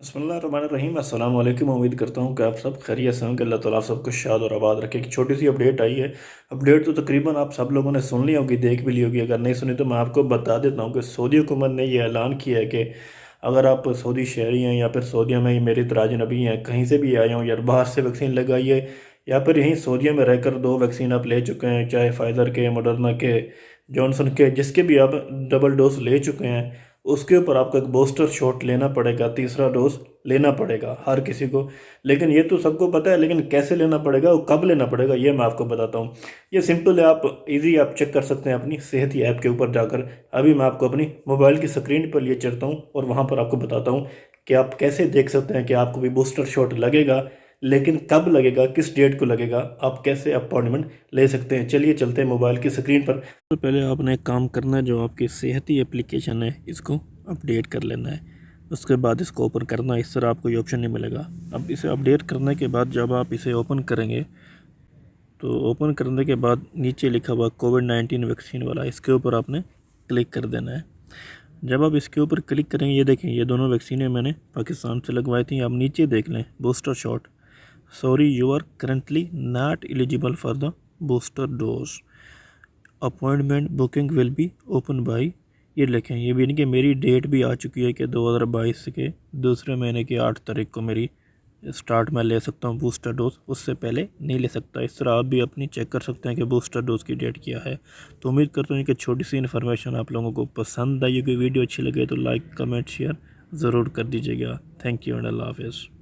बिस्मिल्लाहिर्रहमानिर्रहीम। अस्सलाम वालेकुम। उम्मीद करता हूँ कि आप सब खैरियत से होंगे। अल्लाह ताला आप सबको शाद और आबाद रखे। एक छोटी सी अपडेट आई है। अपडेट तो तकरीबन आप सब लोगों ने सुन ली होगी, देख भी ली होगी। अगर नहीं सुनी तो मैं आपको बता देता हूँ कि सऊदी हुकूमत ने ये ऐलान किया है कि अगर आप सऊदी शहरी हैं या फिर सऊदीया में मेरी तरह अजनबी हैं, कहीं से भी आए हों या बाहर से वैक्सीन लगाइए या फिर यहीं सऊदीया में रहकर 2 वैक्सीन आप ले चुके हैं, चाहे फाइज़र के, मॉडर्ना के, जॉनसन के, जिसके भी आप डबल डोज ले चुके हैं, उसके ऊपर आपको एक बूस्टर शॉट लेना पड़ेगा, तीसरा डोज लेना पड़ेगा हर किसी को। लेकिन ये तो सबको पता है, लेकिन कैसे लेना पड़ेगा और कब लेना पड़ेगा ये मैं आपको बताता हूँ। ये सिंपल है, आप इजी आप चेक कर सकते हैं अपनी सेहत ही ऐप के ऊपर जाकर। अभी मैं आपको अपनी मोबाइल की स्क्रीन पर लिए चलता हूँ और वहाँ पर आपको बताता हूँ कि आप कैसे देख सकते हैं कि आपको भी बूस्टर शॉट लगेगा, लेकिन कब लगेगा, किस डेट को लगेगा, आप कैसे अपॉइंटमेंट ले सकते हैं। चलिए चलते हैं मोबाइल की स्क्रीन पर। तो पहले आपने एक काम करना है, जो आपकी सेहती एप्लीकेशन है इसको अपडेट कर लेना है। उसके बाद इसको ओपन करना है। इस तरह आपको ये ऑप्शन नहीं मिलेगा। अब इसे अपडेट करने के बाद जब आप इसे ओपन करेंगे तो ओपन करने के बाद नीचे लिखा हुआ कोविड-19 वैक्सीन वाला, इसके ऊपर आपने क्लिक कर देना है। जब आप इसके ऊपर क्लिक करेंगे, ये देखें ये दोनों वैक्सीनें मैंने पाकिस्तान से लगवाई थी। आप नीचे देख लें booster shot, sorry you are currently not eligible for the booster dose, appointment booking will be open by, ये लिखें। ये भी नहीं कि मेरी डेट भी आ चुकी है कि 2022 के दूसरे महीने की 8 तारीख को मेरी स्टार्ट में ले सकता हूँ बूस्टर डोज, उससे पहले नहीं ले सकता। इस तरह आप भी अपनी चेक कर सकते हैं कि बूस्टर डोज की डेट क्या है। तो उम्मीद करता हूँ कि छोटी सी इन्फॉर्मेशन आप लोगों को पसंद आई होगी। वीडियो अच्छी लगे तो लाइक, कमेंट, शेयर ज़रूर कर दीजिएगा। थैंक यू एंड अल्लाह हाफ़िज़।